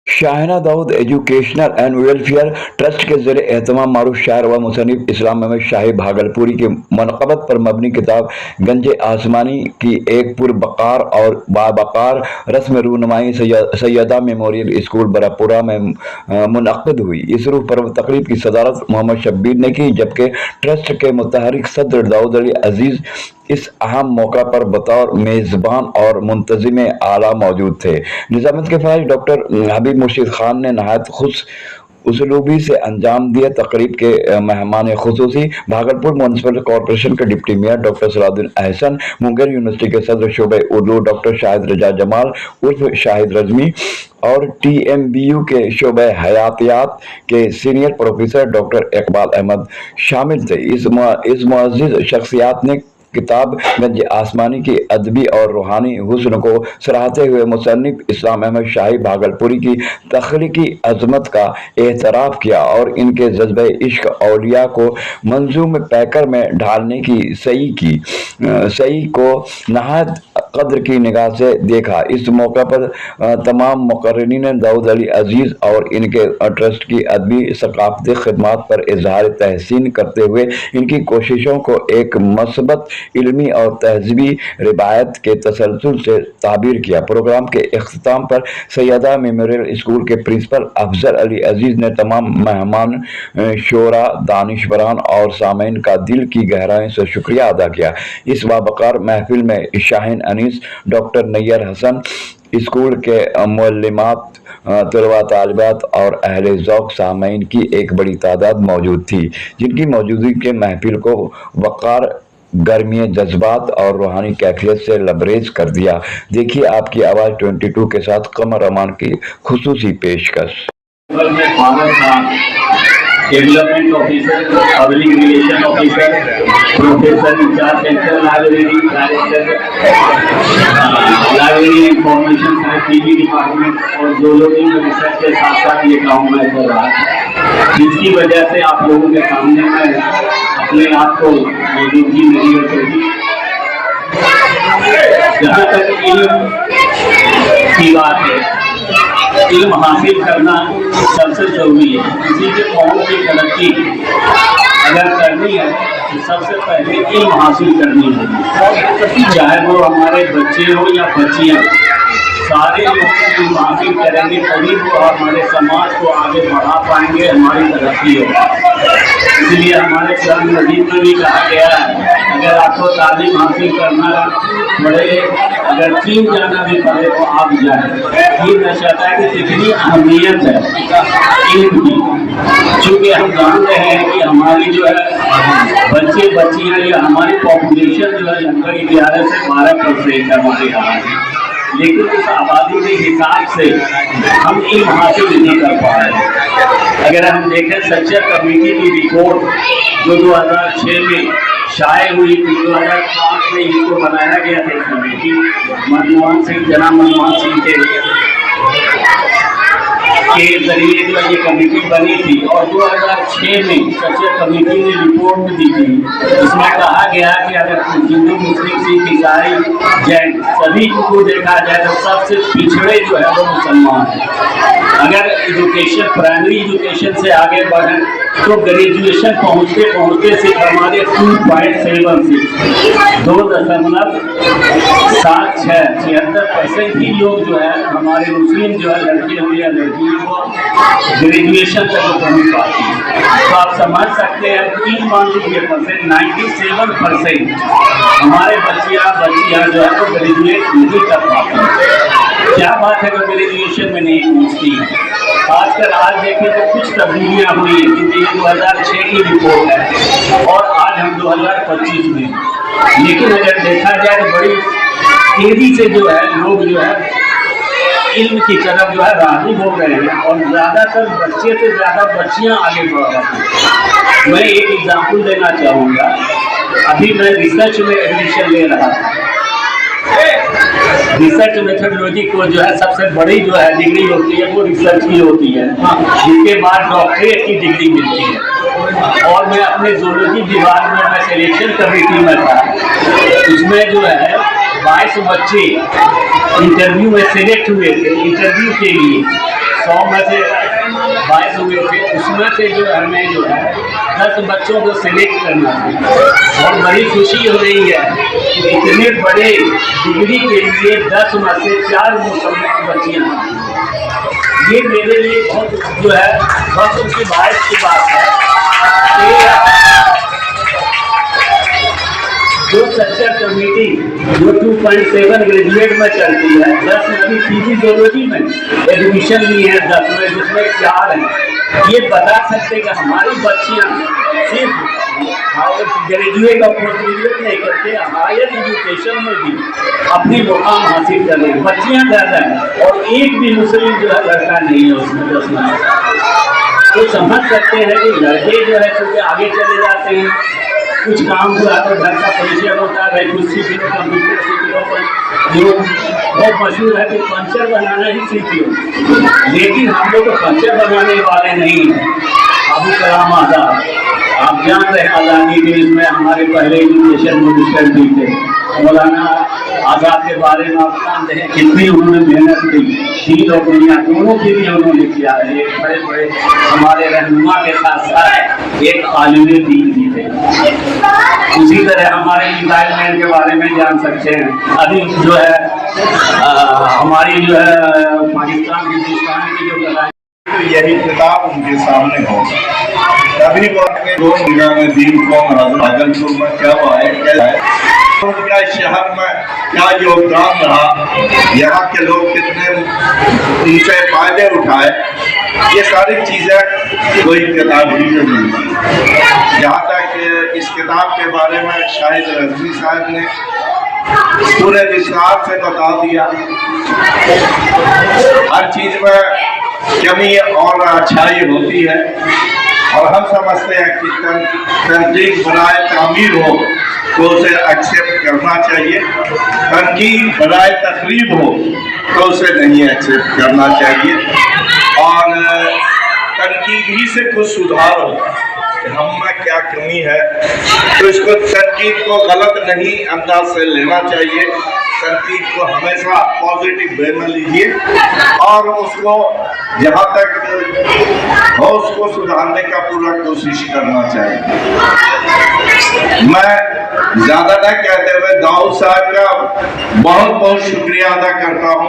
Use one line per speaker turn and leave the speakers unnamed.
शाहना Daud educational and welfare trust के ज़रिए एहतमाम मारूफ शायर व मुसन्निफ इस्लाम अहमद शाही भागलपुरी की मनक़बत पर मबनी किताब गंज आसमानी की एक पुरबकार और बाबकार रस्म रूनुमाई सैयदा मेमोरियल स्कूल बरापुरा में मुनक़द हुई। इस रूह पर तकरीब की सदारत मोहम्मद शब्बीर ने की, जबकि ट्रस्ट के मुतहरिक सदर दाऊद अली अजीज़ इस अहम मौका पर बतौर मेज़बान और मुंतज़िम आला मौजूद थे। निज़ामत के फाइज डॉक्टर हबीब मुर्शिद खान ने नहायत खुश उसलूबी से अंजाम दिया। तकरीब के मेहमान खुसूसी भागलपुर म्यूनसिपल कॉरपोरेशन के deputy mayor doctor Salauddin Ahsan, Munger university के सदर शोबे उर्दू डॉक्टर शाहिद रजा जमाल उर्फ शाहिद रजमी और TMBU के शोबे हयातियात के senior professor doctor Iqbal Ahmad शामिल थे। इस मुअज़्ज़िज़ शख्सियत ने किताब गंज आसमानी की अदबी और रूहानी हुस्न को सराहते हुए मुसन्निफ इस्लाम अहमद शाही भागलपुरी की तख्लीकी अजमत का एहतराफ किया और इनके जज्बे इश्क औलिया को मंजूम पैकर में ढालने की सही को नहायत कद्र की निगाह से देखा। इस मौका पर तमाम मुकर्रिरीन दाऊद अली अजीज़ और इनके ट्रस्ट की अदबी सकाफती खिदमात पर इजहार तहसीन करते हुए इनकी कोशिशों को एक मस्बत इल्मी और तहज़ीबी रिवायत के तसलसल से ताबीर किया। प्रोग्राम के इख्तिताम पर सैयदा मेमोरियल स्कूल के प्रिंसिपल अफजल अली अजीज़ ने तमाम मेहमान शोरा, दानिशवरान और सामीन का दिल की गहराई से शुक्रिया अदा किया। इस बावकार महफिल में शाहीन अनीस, डॉक्टर नैयर हसन, स्कूल के मुअल्लिमात, तलबा तालिबात और अहले ज़ौक़ सामीन की एक बड़ी तादाद मौजूद थी, जिनकी मौजूदगी के महफिल को वक़ार, गर्मी जज्बात और रूहानी कैफियत से लबरेज कर दिया। देखिए आपकी आवाज़ 22 के साथ कमर अमान की खुसूसी पेशकश।
Development officer, public relation officer, professor incharge central library, library information science PG department और जोलॉजी में रिसर्च के साथ साथ ये काम मैं कर रहा है, जिसकी वजह से आप लोगों के सामने मैं अपने आप को मौजूदगी मेरी होगी। जहाँ तक इल्म की बात है, इल्म हासिल करना सबसे जरूरी है। किसी के कौम की तरक्की अगर करनी है तो सबसे पहले इल्म हासिल करनी है, चाहे वो हमारे बच्चे हो या बच्चियाँ, सारे लोग इल्म हासिल करेंगे तभी वो हमारे समाज को आगे बढ़ा पाएंगे, हमारी तरक्की होगी। इसलिए हमारे कुरान मजीद में भी कहा गया है, अगर आपको तालीम हासिल करना पड़े, अगर चीन जाना भी पड़े तो आप जाए। ये दर्शाता है कि कितनी अहमियत है इल्म की। चूँकि हम जानते हैं कि हमारी जो है बच्चे बच्चियाँ या हमारी पॉपुलेशन जो है लगभग 11 से 12% है हमारे यहाँ, लेकिन उस आबादी के हिसाब से हम इल्म हासिल नहीं कर पा रहे। अगर हम देखें सच्चा कमेटी की रिपोर्ट जो 2006 में शाये हुई थी, 2005 में इसको बनाया गया था कमेटी, मनमोहन सिंह, जनाब मनमोहन सिंह के जरिए जो ये कमेटी बनी थी, और 2006 में सच्चा कमेटी ने रिपोर्ट दी थी। इसमें कहा गया कि अगर हिंदू, मुस्लिम, सिख, ईसाई, जैन सभी को देखा जाए तो सबसे पिछड़े जो है वो मुसलमान है। अगर एजुकेशन, प्राइमरी एजुकेशन से आगे बढ़ें तो ग्रेजुएशन पहुँचते पहुँचते सिर्फ हमारे 2.76% ही लोग जो है हमारे मुस्लिम जो है लड़के हो या लड़की वो ग्रेजुएशन तक पहुँच पाती है। तो आप समझ सकते हैं 97% हमारे बच्चियाँ जो है वो ग्रेजुएट नहीं कर पाती हैं। क्या बात है, ग्रेजुएशन में नहीं पहुँचती है। आजकल आज देखें तो कुछ तब्दीलियाँ हुई हैं, क्योंकि ये 2006 की रिपोर्ट है और आज हम 2025 में, लेकिन अगर देखा जाए तो बड़ी तेजी से जो है लोग जो है इल्म की तरफ जो है राग़िब हो गए हैं और ज़्यादातर बच्चे से ज़्यादा बच्चियाँ आगे बढ़ रही हैं। मैं एक एग्जाम्पल देना चाहूँगा। अभी मैं रिसर्च में एडमिशन ले रहा था। रिसर्च मेथोडोलॉजी को जो है सबसे बड़ी जो है डिग्री होती है वो रिसर्च की होती है, जिसके बाद डॉक्टरेट की डिग्री मिलती है। और मैं अपने ज़ूलॉजी विभाग में मैं सिलेक्शन कमेटी में था, उसमें जो है 22 बच्चे इंटरव्यू में सिलेक्ट हुए थे। इंटरव्यू के लिए 100 में से 22 हुए थे, उसमें से जो हमें जो है 10 बच्चों को सिलेक्ट करना है। और बड़ी खुशी हो रही है कि इतने बड़े डिग्री के लिए 10 में से 4 मुसलमान बच्चियाँ हैं। ये मेरे लिए बहुत जो है बहुत उसकी बात की बात है कि जो सच्चा कमेटी जो 2.7 ग्रेजुएट में चलती है, 10 में अभी पीजी जोलॉजी में एडमिशन ली है, 10 में जिसमें 4 हैं, ये बता सकते कि हमारी बच्चियाँ सिर्फ ग्रेजुएट और पोस्ट ग्रेजुएट नहीं करके हायर एजुकेशन में भी अपनी मुकाम हासिल कर रही हैं। बच्चियाँ ज़्यादा हैं और एक भी मुस्लिम जो है लड़का नहीं है उसमें 10 में। तो समझ सकते हैं कि लड़के जो है क्योंकि आगे चले जाते हैं, कुछ काम हुआ तो घर का परिचय होता है, भाई कुछ सीख लो, कंप्यूटर सीख लो, जो बहुत मशहूर है कि पंचर बनाना ही सीख लो। लेकिन हम लोग तो पंचर बनाने वाले नहीं हैं। अबू कलाम आज़ाद, आप जान रहे हैं आज़ादी के इसमें हमारे पहले एजुकेशन मिनिस्टर भी थे। मौलाना आज़ाद के बारे में आप जानते हैं कितनी उन्होंने मेहनत की, दीन और दुनिया दोनों के लिए उन्होंने किया है। एक बड़े बड़े हमारे रहनुमा के साथ साथ एक आलिम दीन भी थे। उसी तरह हमारे मिसाइल मैन के बारे में जान सकते हैं। अभी जो है हमारी जो है पाकिस्तान हिंदुस्तान की जो लड़ाई,
तो यही किताब उनके सामने हो, तभी वो अपने रोज में दीन को भागलपुर में कब आए, उनका शहर में क्या योगदान रहा, यहाँ के लोग कितने उनसे फायदे उठाए, ये सारी चीजें कोई किताब ही में मिलती। जहाँ तक इस किताब के बारे में शाहिद रज़वी साहब ने पूरे विस्तार से बता दिया। हर चीज में कमी और अच्छाई होती है और हम समझते हैं कि तनकीद बनाए तामीर हो तो उसे एक्सेप्ट करना चाहिए, तनकीद बनाए तकरीब हो तो उसे नहीं एक्सेप्ट करना चाहिए। और तनकीद ही से कुछ सुधार हो कि हम में क्या कमी है, तो इसको तनकीद को गलत नहीं अंदाज से लेना चाहिए। तनकीद को हमेशा पॉजिटिव वे में लीजिए और उसको जहाँ तक हो उसको सुधारने का पूरा कोशिश करना चाहिए। मैं ज्यादा न कहते हुए दाऊद साहब का बहुत बहुत शुक्रिया अदा करता हूँ।